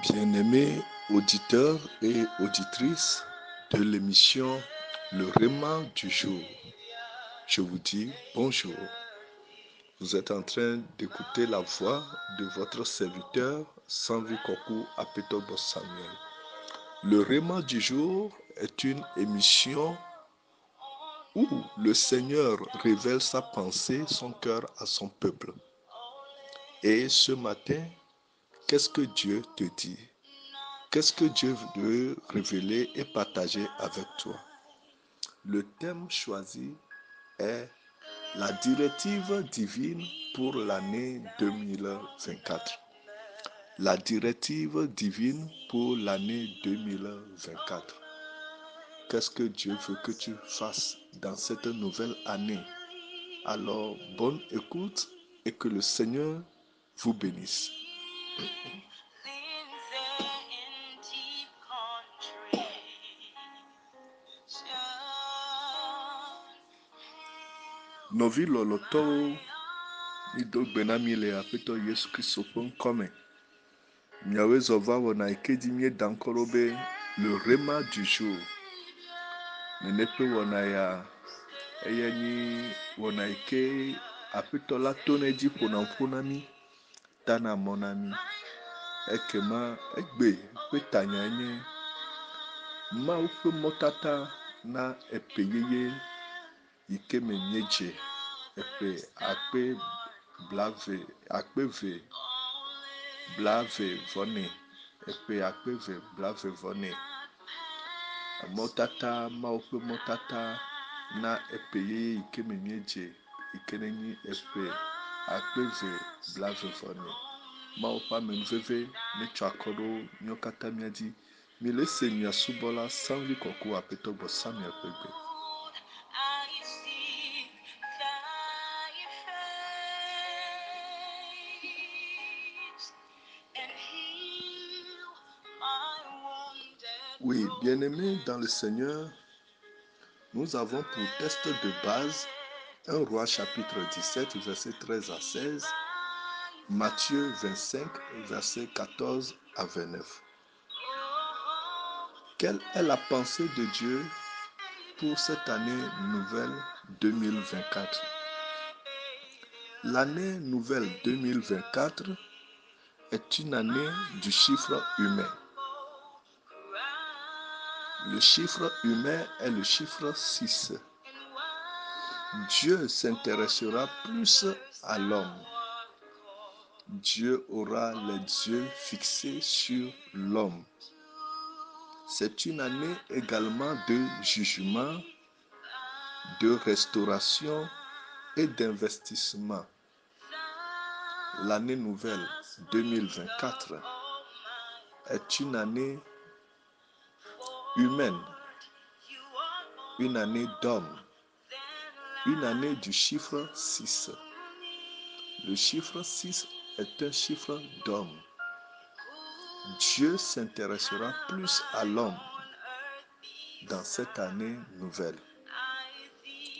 Bien-aimés auditeurs et auditrices de l'émission Le Réma du jour, je vous dis bonjour. Vous êtes en train d'écouter la voix de votre serviteur Sanvi Kokou Apetobo Samuel. Le Réma du jour est une émission où le Seigneur révèle sa pensée, son cœur à son peuple. Et ce matin, qu'est-ce que Dieu te dit? Qu'est-ce que Dieu veut révéler et partager avec toi? Le thème choisi est la directive divine pour l'année 2024. La directive divine pour l'année 2024. Qu'est-ce que Dieu veut que tu fasses dans cette nouvelle année? Alors, bonne écoute et que le Seigneur vous bénisse. Novi loloto ni do gbenami le apito Yesu Kristo nkome. Miawe zova wona ikedi mie dankorobe le Réma du jour. Nenepe wona ya eyeni wona ike apito la tone di ponami tana monami. Ekema egbe petanya enye ma upe motata na epeyeye ike menyeje epe akpe blave akpeve blave vone epe akpeve blave vone motata ma upe motata na epeyeye ike menyeje ike nenyi epe akpeve blave vone ma upa menveve ne chakoro nyokata miadi milese miasubola Sanvi Kokou Apetobo Samuel Pegbe. Oui, bien-aimés dans le Seigneur, nous avons pour texte de base 1 Roi chapitre 17, versets 13 à 16, Matthieu 25, versets 14 à 29. Quelle est la pensée de Dieu pour cette année nouvelle 2024? L'année nouvelle 2024 est une année du chiffre humain. Le chiffre humain est le chiffre 6. Dieu s'intéressera plus à l'homme. Dieu aura les yeux fixés sur l'homme. C'est une année également de jugement, de restauration et d'investissement. L'année nouvelle 2024 est une année humaine, une année d'homme, une année du chiffre 6. Le chiffre 6 est un chiffre d'homme. Dieu s'intéressera plus à l'homme dans cette année nouvelle.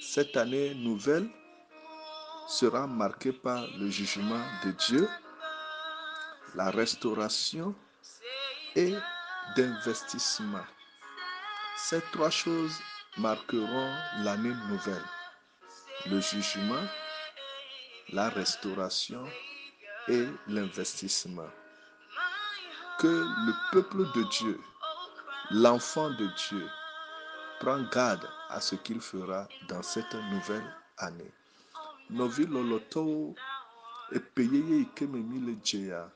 Cette année nouvelle sera marquée par le jugement de Dieu, la restauration et d'investissement. Ces trois choses marqueront l'année nouvelle. Le jugement, la restauration et l'investissement. Que le peuple de Dieu, l'enfant de Dieu, prend garde à ce qu'il fera dans cette nouvelle année. Novi loloto epeyeye ikememi le djea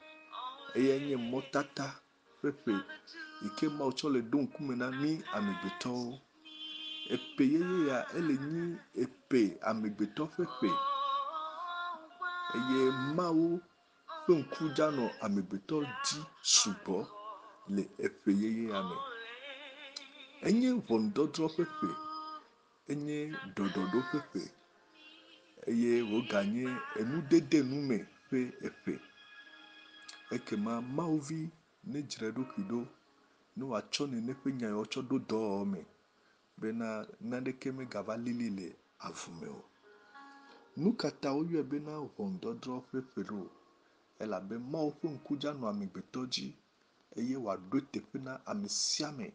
eyenye motata pepe ikema ochole donkumena mi amegbeto epeyeye ya elenyi epe amegbeto pepe eye mawu pe nkujano amegbeto di subo le epeyeye ame enye vondodro pepe enye dododo pepe eye woganye enudede nume pe epe ekema mauvi ne dzreɖo kido ne wòatsɔ nene ƒe nya yawo tsɔ ɖo dɔwɔwɔme bena naneke megava lili le avume o. Nu katã woyɔe bena ʋɔnudɔdrɔ̃ ƒe ƒe ɖo elabe Mawu ƒe ŋku dza nɔ amegbetɔ dzi eye wòaɖo teƒe na ame sia ame,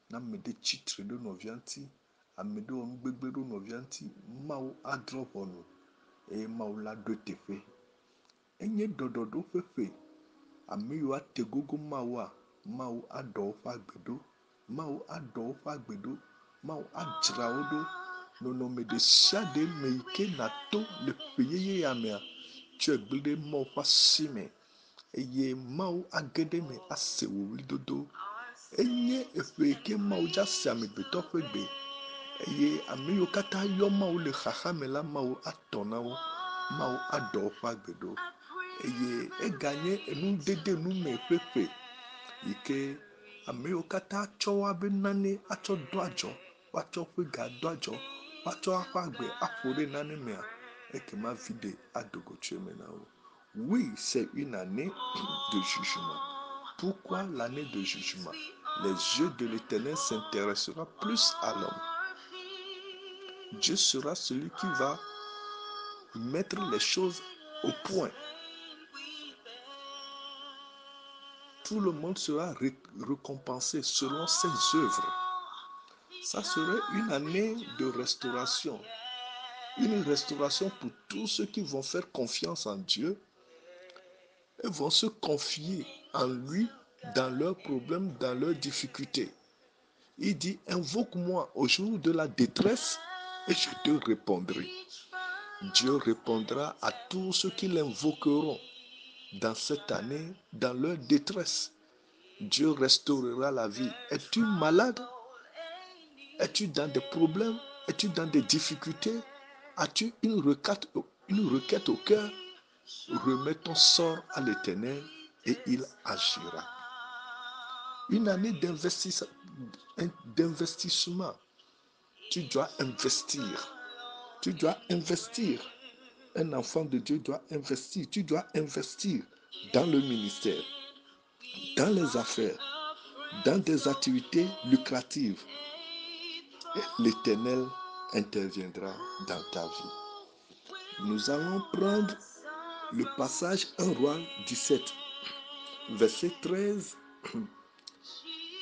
na ame ɖe tsitre ɖe nɔvia ŋuti, ame ɖe wɔ nugbegble ɖe nɔvia ŋuti, Mawu adrɔ̃ ʋɔnu eye Mawu la ɖo teƒe. Enye ɖɔɖɔɖo ƒe ƒe. Ame yiwo ate gogo Mawua, Mawu aɖɔ woƒe agbe ɖo, Mawu aɖɔ woƒe agbe ɖo, Mawu adzra wo ɖo. Nɔnɔme ɖe sia ɖe me yi ke nàto le ƒe yeye ya mea, tsɔe gblẽ ɖe Mawu ƒe asi me eye Mawu age ɖe me ase wò ɣlidodo. Enye eƒe yi ke Mawu dza se amegbetɔ ƒe gbe eye ame yiwo katã yɔ Mawu le xaxa me la, Mawu atɔ na wo, Mawu aɖɔ woƒe agbe ɖo eye eganye enudede nu me ƒeƒe yi ke ame yiwo katã tsɔ woabe nane atsɔ do adzɔ, woatsɔ woƒe ga do adzɔ, woatsɔ woƒe agbe aƒo ɖe nane mea, ekema viɖe adogo tso eme na wo. Oui, c'est une année de jugement. Pourquoi l'année de jugement? Les yeux de l'Éternel s'intéresseront plus à l'homme. Dieu sera celui qui va mettre les choses au point. Tout le monde sera récompensé selon ses œuvres. Ça serait une année de restauration. Une restauration pour tous ceux qui vont faire confiance en Dieu et vont se confier en lui dans leurs problèmes, dans leurs difficultés. Il dit, invoque-moi au jour de la détresse et je te répondrai. Dieu répondra à tous ceux qui l'invoqueront dans cette année, dans leur détresse. Dieu restaurera la vie. Es-tu malade? Es-tu dans des problèmes? Es-tu dans des difficultés? As-tu une requête au cœur? Remets ton sort à l'Éternel et il agira. Une année d'investissement. Tu dois investir. Tu dois investir. Un enfant de Dieu doit investir. Tu dois investir dans le ministère, dans les affaires, dans des activités lucratives. Et l'Éternel interviendra dans ta vie. Nous allons prendre le passage 1 Roi 17, verset 13,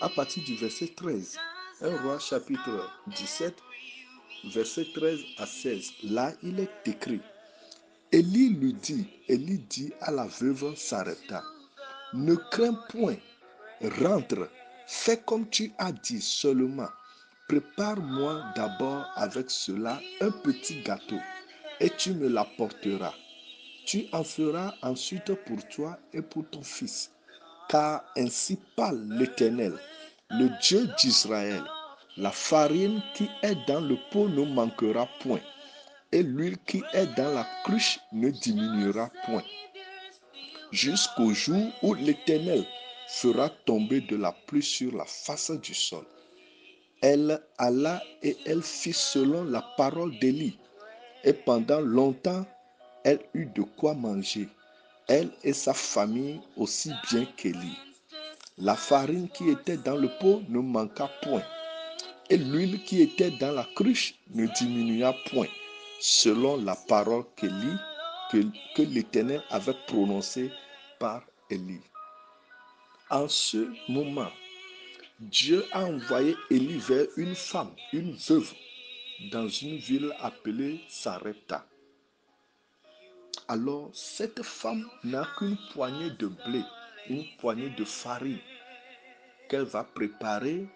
à partir du verset 13. 1 Roi chapitre 17, verset 13 à 16. Là, il est écrit, Élie dit à la veuve Sarepta, ne crains point, rentre, fais comme tu as dit seulement. Prépare-moi d'abord avec cela un petit gâteau et tu me l'apporteras. Tu en feras ensuite pour toi et pour ton fils. Car ainsi parle l'Éternel, le Dieu d'Israël. La farine qui est dans le pot ne manquera point, et l'huile qui est dans la cruche ne diminuera point, jusqu'au jour où l'Éternel fera tomber de la pluie sur la face du sol. Elle alla et elle fit selon la parole d'Élie, et pendant longtemps, elle eut de quoi manger, elle et sa famille aussi bien qu'Élie. La farine qui était dans le pot ne manqua point, et l'huile qui était dans la cruche ne diminua point, selon la parole qu'Élie, que l'Éternel avait prononcée par Élie. En ce moment, Dieu a envoyé Élie vers une femme, une veuve, dans une ville appelée Sarepta. Alors, cette femme n'a qu'une poignée de blé, une poignée de farine qu'elle va préparer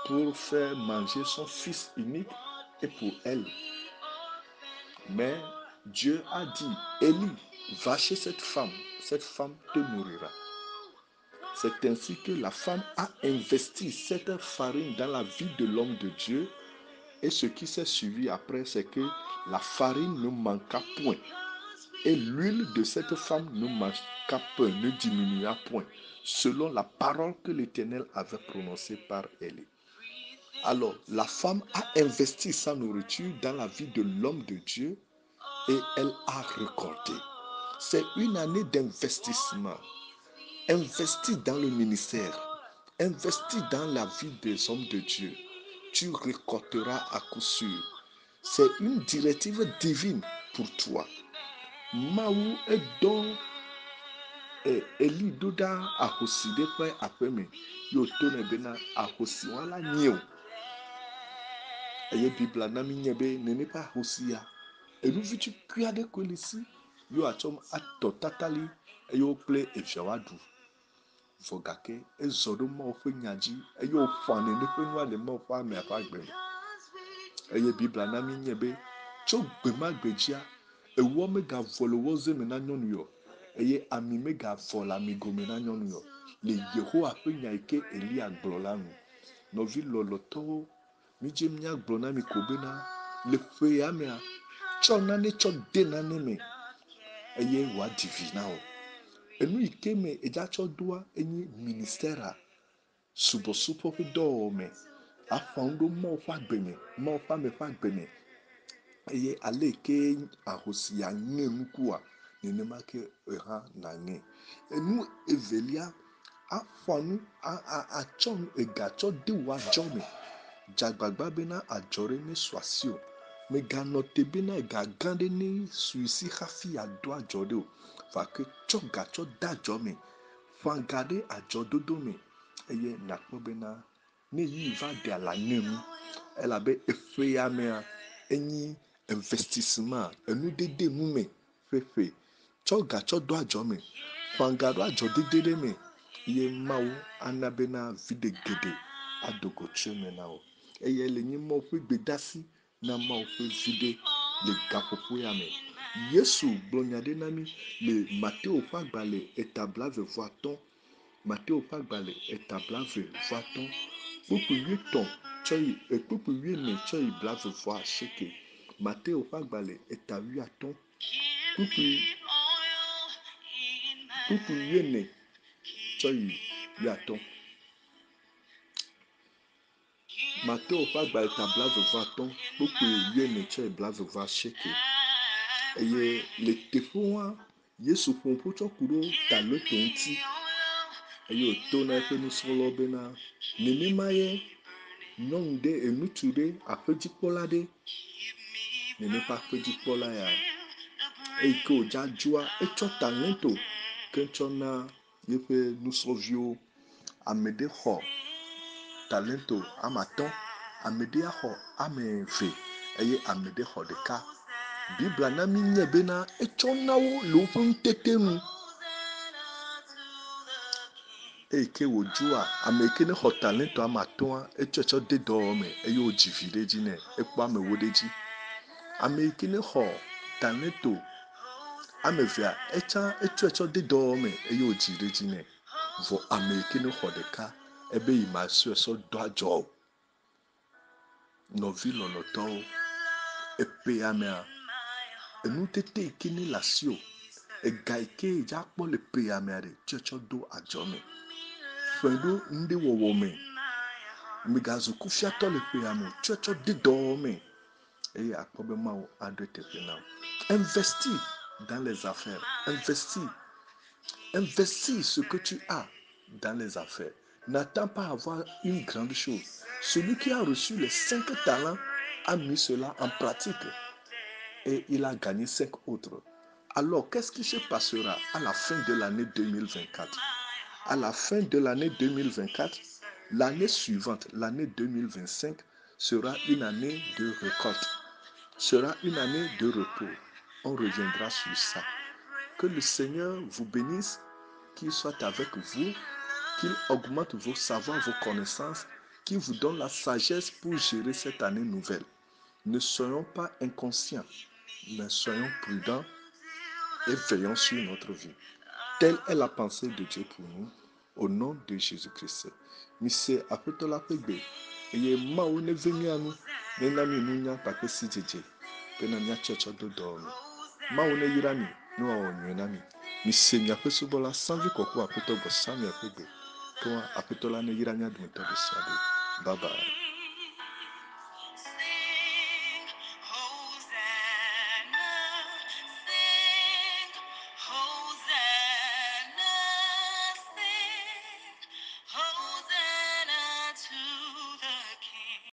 pour faire manger son fils unique et pour elle. Mais Dieu a dit, Élie, va chez cette femme te nourrira. C'est ainsi que la femme a investi cette farine dans la vie de l'homme de Dieu. Et ce qui s'est suivi après, c'est que la farine ne manqua point. Et l'huile de cette femme ne manqua point, ne diminua point, selon la parole que l'Éternel avait prononcée par Élie. Alors, la femme a investi sa nourriture dans la vie de l'homme de Dieu et elle a récolté. C'est une année d'investissement. Investis dans le ministère. Investis dans la vie des hommes de Dieu. Tu récolteras à coup sûr. C'est une directive divine pour toi. Mawu edo Eli doda ahosi de pe apeme yo to ne bena ahosi wala nyeo eye bibla na mi nyebe ne ne pa ahosi ya enu vitu kua de kolisi yo achom ato tatali eyo ple efiawadu vogake ezodo ma ofe nyaji eyo fane ne pe nwa le ma ofa ame afa gbe eye bibla na mi nyebe tso gbe ma gbejia ewo me ga volo woze me na nyonu yo eye ami me ga vola mi gome na nyonu yo le Yehowa ƒe nya yi ke Elia gblɔ la nu nɔvi lɔlɔtɔwo midze mia gblɔ na mi ko bena le ƒe ya mea tsɔ nane tsɔ de nane me eye wòaɖi vi na wo enu yi ke me edza tsɔ doa enye ministera subɔsubɔ ƒe dɔwɔwɔ me afa ŋu ɖo Mawu ƒe agbe me Mawu ƒe ame ƒe agbe me eye ale yi ke ahosi ya ŋe nukua nenema ke hã na ŋe enu evelia afanu atsɔ ega tsɔ de wo adzɔ me dzagbagba bena adzɔ ɖe ne su asi o meganɔ te bena ega gã ɖe ne su isi hafi ado adzɔ ɖe o vake tsɔ ga tsɔ de adzɔ me ƒã ga ɖe adzɔdodo me eye nakpɔ bena ne yi va ɖe ala ŋe nu elabe eƒe ya mea enyi investissement enu dede nu me ƒeƒe tsɔ ga tsɔ do adzɔ me ƒã ga ɖo adzɔdede ɖe me ye Mawu ana bena viɖe geɖe adogo tso me na wo eye le nye Mawu ƒe gbedeasi na Mawu ƒe viɖe le gaƒoƒo ya me Yesu gblɔ nya ɖe na mi le Mateo ƒe agbalẽ eta blaeve-vɔ-atɔ̃ Mateo ƒe agbalẽ eta blaeve-vɔ-atɔ̃ kpukpu wuietɔ̃ tsɔ yi kpukpu wuiene tsɔ yi blaeve-vɔ-asieke Mateo ƒe agbalẽ eta wuiatɔ̃ kpukpu wuiene tsɔ yi wuiatɔ̃ Mateo ƒe agbalẽ eta blaeve-vɔ-atɔ̃ kpukpu wuiene tsɔ yi blaeve-vɔ-asieke eye le teƒea Yesu ƒo ƒu tsɔ ku ɖo talento ŋuti eye wòto na eƒe nusrɔ̃lawo bena nenema ye nyɔnu ɖe ŋutsu ɖe aƒedzikpɔla ɖe nene ƒe aƒedzikpɔla ya eyi ke wòdza dzoa etsɔ talento ke tsɔ na yeƒe nusrɔ̃viwo ame ɖe xɔ talento ame atɔ̃ ame ɖe xɔ ame eve eye ame ɖe xɔ ɖeka Bibla na mi nye bena etsɔ na wo le woƒe ŋutete nu eyi ke wòdzoa ame yi ke ne xɔ talento ame atɔ̃a etsɔe tsɔ de dɔwɔwɔ me eye wòdzi vi ɖe dzi nɛ ekpɔ ame ewo ɖe dzi ame yi ke ne xɔ talento ame evea etsɔe tsɔ de dɔwɔwɔ me eye wòdzi ɖe dzi nɛ vɔ ame yi ke ne xɔ ɖeka ebe yi ma sɔe sɔ do adzɔ o nɔvi lɔlɔtɔwo epe ya mea enutete yi ke ne le asiwò ega yi ke edza kpɔ le pe ya mea ɖe tsɔe tsɔ do adzɔ me ƒe ɖo ŋɖe wɔwɔ me megazu kufiatɔ le pe ya me o tsɔe tsɔ de dɔwɔwɔ me eye akpɔ be Mawu aɖo teƒe na wo investis dans les affaires investis ce que tu as dans les affaires n'attends pas avoir une grande chose celui qui a reçu les 5 talents a mis cela en pratique et il a gagné 5 autres. Alors, qu'est-ce qui se passera à la fin de l'année 2024? À la fin de l'année 2024, l'année suivante, l'année 2025, sera une année de récolte, sera une année de repos. On reviendra sur ça. Que le Seigneur vous bénisse, qu'il soit avec vous, qu'il augmente vos savoirs, vos connaissances, qu'il vous donne la sagesse pour gérer cette année nouvelle. Ne soyons pas inconscients, mais soyons prudents et veillons sur notre vie. Telle est la pensée de Dieu pour nous, au nom de Jésus-Christ. Mise apetola pegbe, eye Mawu ne ve mianu, ne na mi nunya kpakpe si dzedze, bena miatsɔtsɔ do dɔ me. Mawu ne yra mi, ne wòawɔ nyuie na mi. Mise miaƒe subɔla sãvi kɔkɔ apetɔ gbɔ sã miaƒe gbe. Ke Apetola ne yra mia dometɔ ɖe sia ɖe. Bye bye.